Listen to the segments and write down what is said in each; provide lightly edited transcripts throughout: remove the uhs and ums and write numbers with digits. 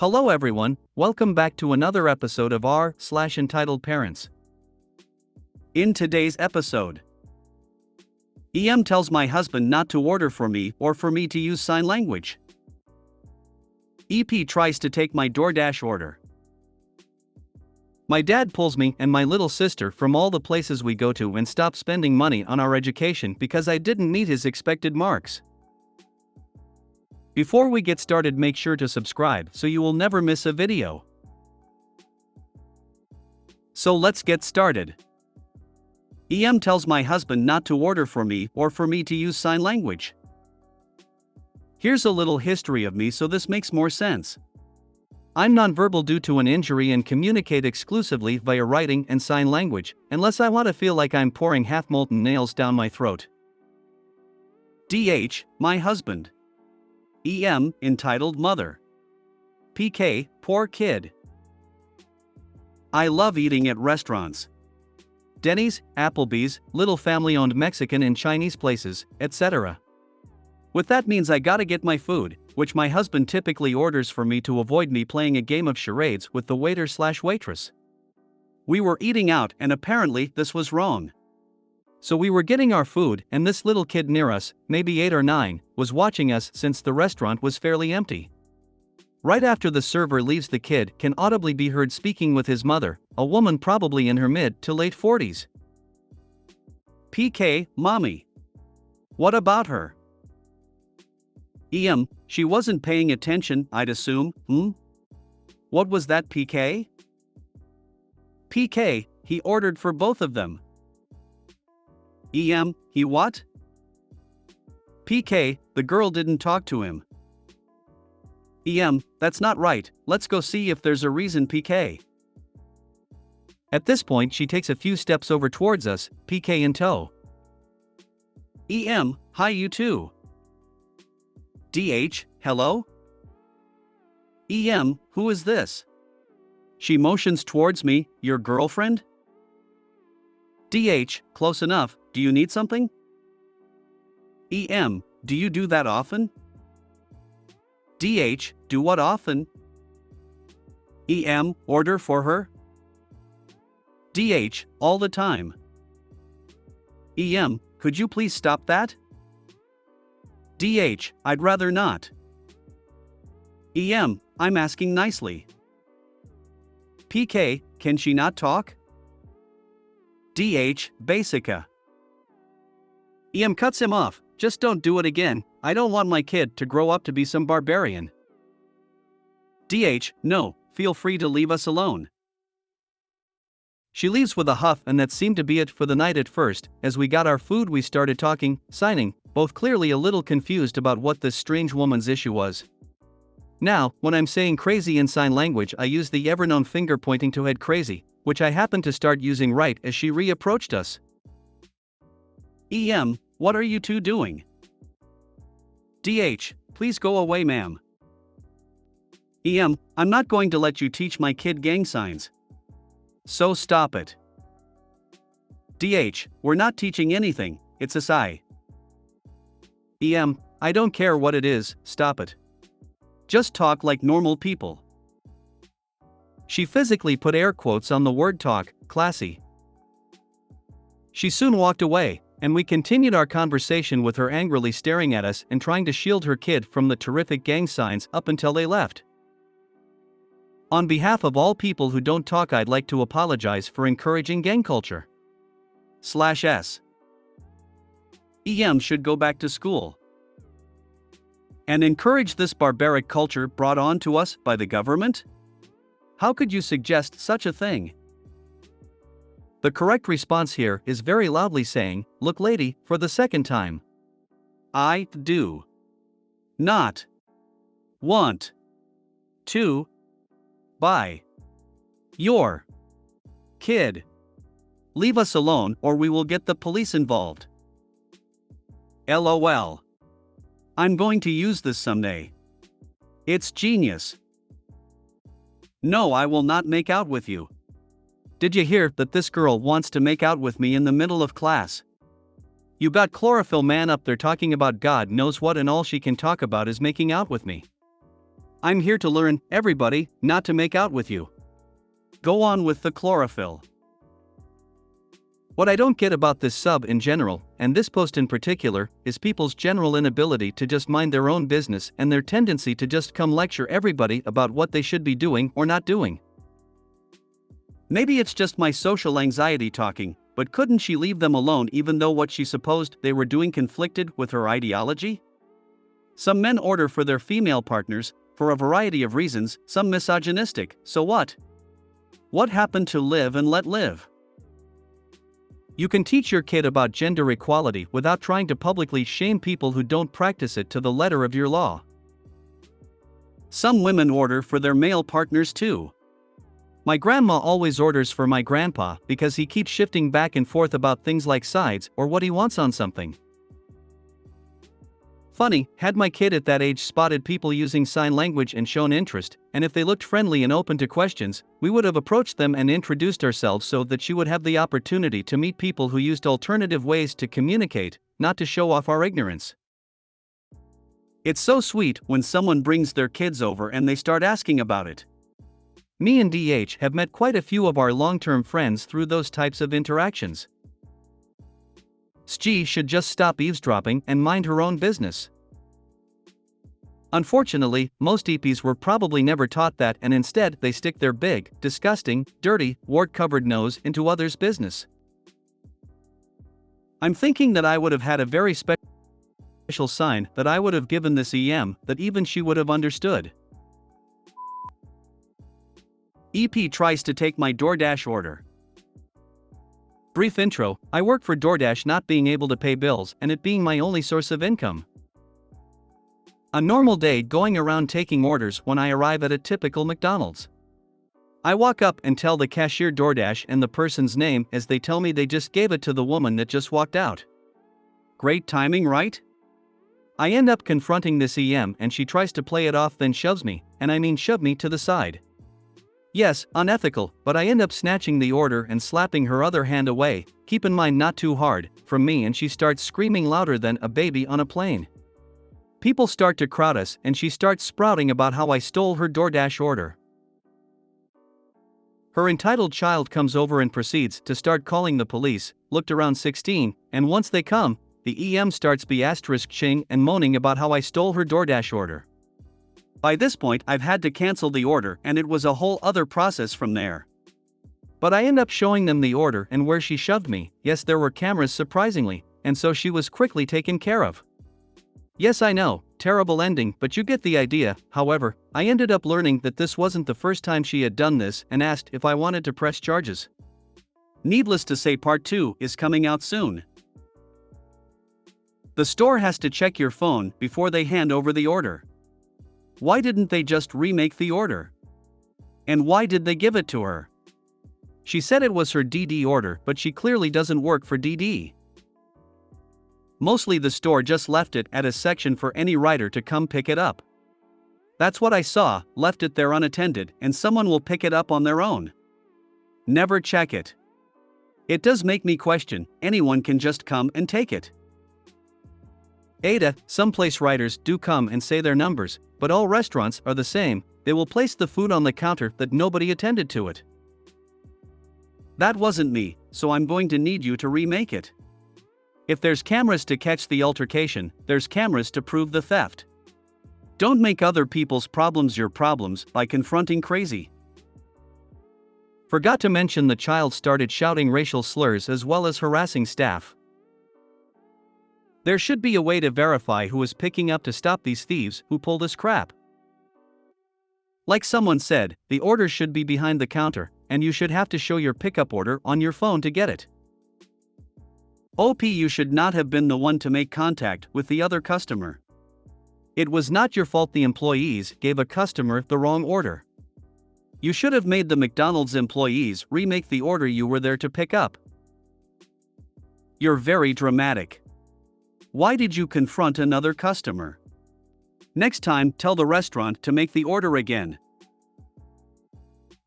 Hello everyone, welcome back to another episode of r/Entitled Parents. In today's episode, EM tells my husband not to order for me or for me to use sign language. EP tries to take my DoorDash order. My dad pulls me and my little sister from all the places we go to and stops spending money on our education because I didn't meet his expected marks. Before we get started, make sure to subscribe so you will never miss a video. So let's get started. EM tells my husband not to order for me or for me to use sign language. Here's a little history of me so this makes more sense. I'm nonverbal due to an injury and communicate exclusively via writing and sign language, unless I want to feel like I'm pouring half-molten nails down my throat. DH, my husband. EM, entitled mother. PK, poor kid. I love eating at restaurants. Denny's, Applebee's, little family-owned Mexican and Chinese places, etc. What that means I gotta get my food, which my husband typically orders for me to avoid me playing a game of charades with the waiter/waitress. We were eating out and apparently this was wrong. So we were getting our food and this little kid near us, maybe 8 or 9, was watching us since the restaurant was fairly empty. Right after the server leaves, the kid can audibly be heard speaking with his mother, a woman probably in her mid to late 40s. PK, mommy. What about her? EM, she wasn't paying attention, I'd assume, What was that, PK? PK, he ordered for both of them. EM, he what? PK, the girl didn't talk to him. EM, that's not right, let's go see if there's a reason, PK. At this point she takes a few steps over towards us, PK in tow. EM, hi you too. DH, hello? EM, who is this? She motions towards me, your girlfriend? DH, close enough, do you need something? EM, do you do that often? DH, do what often? EM, order for her? DH, all the time. EM, could you please stop that? DH, I'd rather not. EM, I'm asking nicely. PK, can she not talk? DH, basica. EM cuts him off, just don't do it again, I don't want my kid to grow up to be some barbarian. DH, no, feel free to leave us alone. She leaves with a huff, and that seemed to be it for the night at first. As we got our food we started talking, signing, both clearly a little confused about what this strange woman's issue was. Now, when I'm saying crazy in sign language, I use the ever-known finger pointing to head crazy, which I happened to start using right as she reapproached us. EM, what are you two doing? DH, please go away, ma'am. EM, I'm not going to let you teach my kid gang signs. So stop it. DH, we're not teaching anything, it's a sigh. EM, I don't care what it is, stop it. Just talk like normal people. She physically put air quotes on the word talk, classy. She soon walked away, and we continued our conversation with her angrily staring at us and trying to shield her kid from the terrific gang signs up until they left. On behalf of all people who don't talk, I'd like to apologize for encouraging gang culture. /S. EM should go back to school and encourage this barbaric culture brought on to us by the government? How could you suggest such a thing? The correct response here is very loudly saying, look lady, for the second time. I do not want to buy your kid. Leave us alone or we will get the police involved. LOL. I'm going to use this someday. It's genius. No, I will not make out with you. Did you hear that this girl wants to make out with me in the middle of class? You got chlorophyll man up there talking about God knows what, and all she can talk about is making out with me. I'm here to learn, everybody, not to make out with you. Go on with the chlorophyll. What I don't get about this sub in general, and this post in particular, is people's general inability to just mind their own business and their tendency to just come lecture everybody about what they should be doing or not doing. Maybe it's just my social anxiety talking, but couldn't she leave them alone even though what she supposed they were doing conflicted with her ideology? Some men order for their female partners, for a variety of reasons, some misogynistic, so what? What happened to live and let live? You can teach your kid about gender equality without trying to publicly shame people who don't practice it to the letter of your law. Some women order for their male partners too. My grandma always orders for my grandpa because he keeps shifting back and forth about things like sides or what he wants on something. Funny, had my kid at that age spotted people using sign language and shown interest, and if they looked friendly and open to questions, we would have approached them and introduced ourselves so that she would have the opportunity to meet people who used alternative ways to communicate, not to show off our ignorance. It's so sweet when someone brings their kids over and they start asking about it. Me and DH have met quite a few of our long-term friends through those types of interactions. SG should just stop eavesdropping and mind her own business. Unfortunately, most EPs were probably never taught that, and instead they stick their big, disgusting, dirty, wart-covered nose into others' business. I'm thinking that I would have had a very special sign that I would have given this EM that even she would have understood. EP tries to take my DoorDash order. Brief intro, I work for DoorDash, not being able to pay bills and it being my only source of income. A normal day going around taking orders when I arrive at a typical McDonald's. I walk up and tell the cashier DoorDash and the person's name as they tell me they just gave it to the woman that just walked out. Great timing, right? I end up confronting this EM and she tries to play it off, then shoves me, and I mean shove me, to the side. Yes, unethical, but I end up snatching the order and slapping her other hand away, keep in mind not too hard, from me, and she starts screaming louder than a baby on a plane. People start to crowd us and she starts sprouting about how I stole her DoorDash order. Her entitled child comes over and proceeds to start calling the police, looked around 16, and once they come, the EM starts ching and moaning about how I stole her DoorDash order. By this point I've had to cancel the order and it was a whole other process from there. But I end up showing them the order and where she shoved me. Yes, there were cameras surprisingly, and so she was quickly taken care of. Yes, I know, terrible ending, but you get the idea. However, I ended up learning that this wasn't the first time she had done this and asked if I wanted to press charges. Needless to say, part 2 is coming out soon. The store has to check your phone before they hand over the order. Why didn't they just remake the order? And why did they give it to her? She said it was her DD order, but she clearly doesn't work for DD. Mostly the store just left it at a section for any writer to come pick it up. That's what I saw, left it there unattended, and someone will pick it up on their own. Never check it. It does make me question, anyone can just come and take it. Ada, some place writers do come and say their numbers, but all restaurants are the same, they will place the food on the counter that nobody attended to it. That wasn't me, so I'm going to need you to remake it. If there's cameras to catch the altercation, there's cameras to prove the theft. Don't make other people's problems your problems by confronting crazy. Forgot to mention the child started shouting racial slurs as well as harassing staff. There should be a way to verify who is picking up to stop these thieves who pull this crap. Like someone said, the order should be behind the counter, and you should have to show your pickup order on your phone to get it. OP, you should not have been the one to make contact with the other customer. It was not your fault the employees gave a customer the wrong order. You should have made the McDonald's employees remake the order you were there to pick up. You're very dramatic. Why did you confront another customer? Next time, tell the restaurant to make the order again.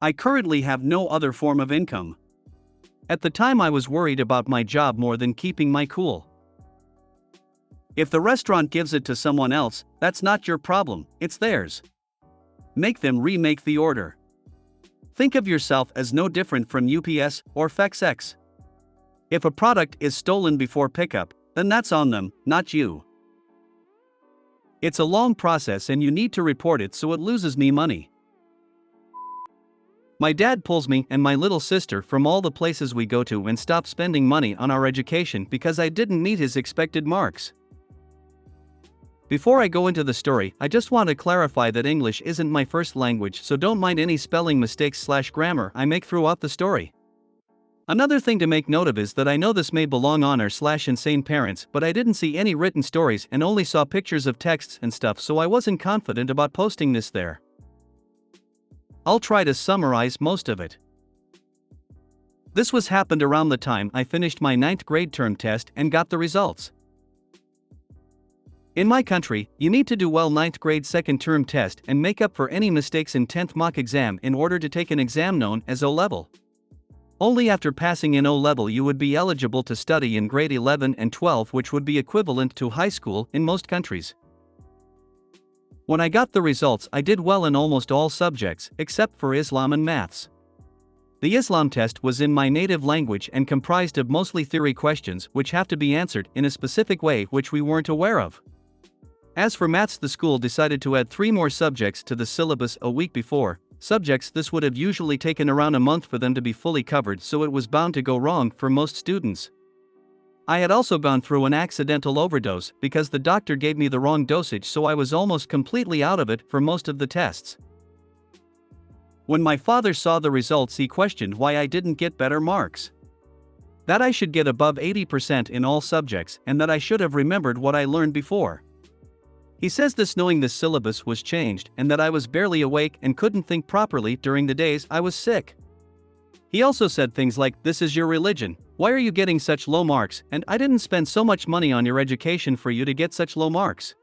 I currently have no other form of income. At the time I was worried about my job more than keeping my cool. If the restaurant gives it to someone else, that's not your problem, it's theirs. Make them remake the order. Think of yourself as no different from UPS or FedEx. If a product is stolen before pickup, then that's on them, not you. It's a long process and you need to report it so it loses me money. My dad pulls me and my little sister from all the places we go to and stops spending money on our education because I didn't meet his expected marks. Before I go into the story, I just want to clarify that English isn't my first language, so don't mind any spelling mistakes/grammar I make throughout the story. Another thing to make note of is that I know this may belong on r/insane parents, but I didn't see any written stories and only saw pictures of texts and stuff, so I wasn't confident about posting this there. I'll try to summarize most of it. This was happened around the time I finished my 9th grade term test and got the results. In my country, you need to do well 9th grade second term test and make up for any mistakes in 10th mock exam in order to take an exam known as O-level. Only after passing in O-level you would be eligible to study in grade 11 and 12, which would be equivalent to high school in most countries. When I got the results, I did well in almost all subjects, except for Islam and maths. The Islam test was in my native language and comprised of mostly theory questions which have to be answered in a specific way which we weren't aware of. As for maths, the school decided to add 3 more subjects to the syllabus a week before. Subjects this would have usually taken around a month for them to be fully covered, so it was bound to go wrong for most students. I had also gone through an accidental overdose because the doctor gave me the wrong dosage, so I was almost completely out of it for most of the tests. When my father saw the results, he questioned why I didn't get better marks. That I should get above 80% in all subjects and that I should have remembered what I learned before. He says this knowing the syllabus was changed and that I was barely awake and couldn't think properly during the days I was sick. He also said things like, "This is your religion. Why are you getting such low marks? And I didn't spend so much money on your education for you to get such low marks."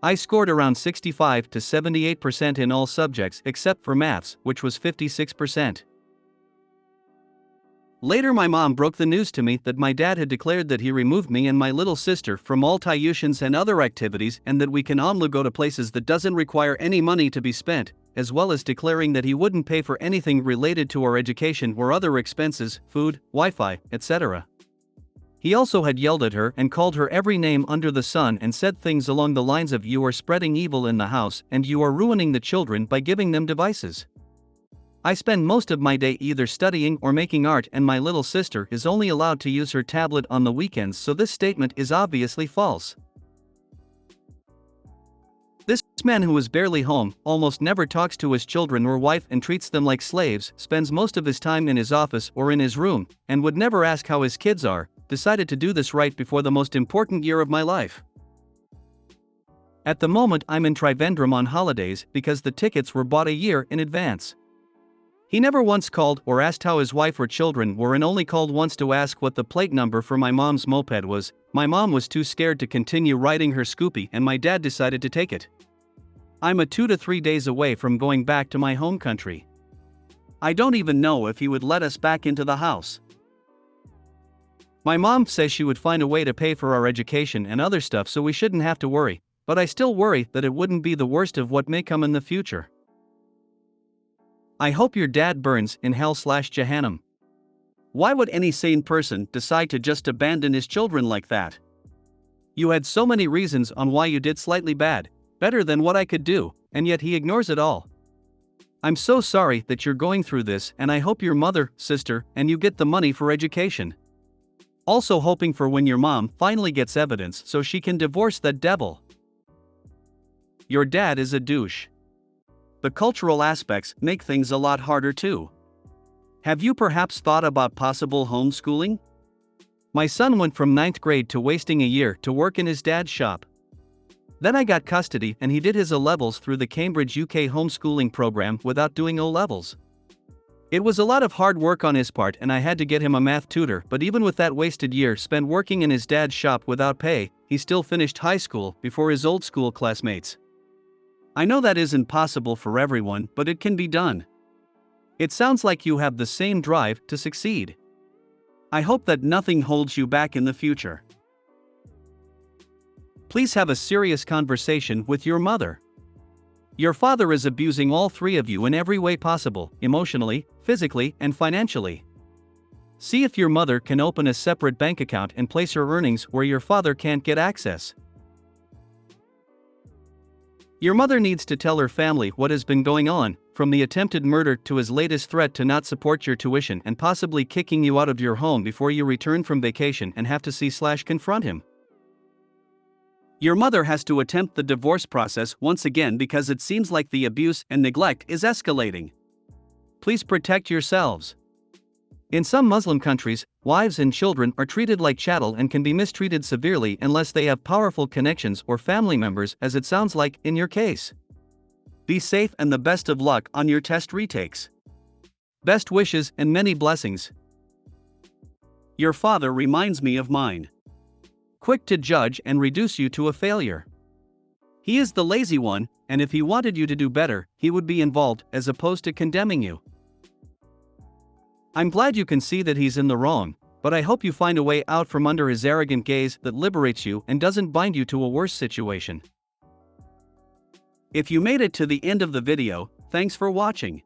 I scored around 65 to 78% in all subjects except for maths, which was 56%. Later my mom broke the news to me that my dad had declared that he removed me and my little sister from all tuitions and other activities and that we can only go to places that doesn't require any money to be spent, as well as declaring that he wouldn't pay for anything related to our education or other expenses, food, Wi-Fi, etc. He also had yelled at her and called her every name under the sun and said things along the lines of, "You are spreading evil in the house and you are ruining the children by giving them devices." I spend most of my day either studying or making art, and my little sister is only allowed to use her tablet on the weekends, so this statement is obviously false. This man, who is barely home, almost never talks to his children or wife and treats them like slaves, spends most of his time in his office or in his room, and would never ask how his kids are, decided to do this right before the most important year of my life. At the moment I'm in Trivandrum on holidays because the tickets were bought a year in advance. He never once called or asked how his wife or children were and only called once to ask what the plate number for my mom's moped was. My mom was too scared to continue riding her Scoopy and my dad decided to take it. I'm 2 to 3 days away from going back to my home country. I don't even know if he would let us back into the house. My mom says she would find a way to pay for our education and other stuff so we shouldn't have to worry, but I still worry that it wouldn't be the worst of what may come in the future. I hope your dad burns in hell/Jahannam. Why would any sane person decide to just abandon his children like that? You had so many reasons on why you did slightly bad, better than what I could do, and yet he ignores it all. I'm so sorry that you're going through this, and I hope your mother, sister, and you get the money for education. Also hoping for when your mom finally gets evidence so she can divorce that devil. Your dad is a douche. The cultural aspects make things a lot harder too. Have you perhaps thought about possible homeschooling? My son went from 9th grade to wasting a year to work in his dad's shop. Then I got custody and he did his O-levels through the Cambridge UK homeschooling program without doing O-levels. It was a lot of hard work on his part and I had to get him a math tutor, but even with that wasted year spent working in his dad's shop without pay, he still finished high school before his old school classmates. I know that isn't possible for everyone, but it can be done. It sounds like you have the same drive to succeed. I hope that nothing holds you back in the future. Please have a serious conversation with your mother. Your father is abusing all three of you in every way possible, emotionally, physically, and financially. See if your mother can open a separate bank account and place her earnings where your father can't get access. Your mother needs to tell her family what has been going on, from the attempted murder to his latest threat to not support your tuition and possibly kicking you out of your home before you return from vacation and have to confront him. Your mother has to attempt the divorce process once again because it seems like the abuse and neglect is escalating. Please protect yourselves. In some Muslim countries, wives and children are treated like chattel and can be mistreated severely unless they have powerful connections or family members, as it sounds like in your case. Be safe and the best of luck on your test retakes. Best wishes and many blessings. Your father reminds me of mine. Quick to judge and reduce you to a failure. He is the lazy one, and if he wanted you to do better, he would be involved as opposed to condemning you. I'm glad you can see that he's in the wrong, but I hope you find a way out from under his arrogant gaze that liberates you and doesn't bind you to a worse situation. If you made it to the end of the video, thanks for watching.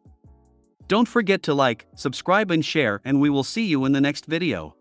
Don't forget to like, subscribe and share, and we will see you in the next video.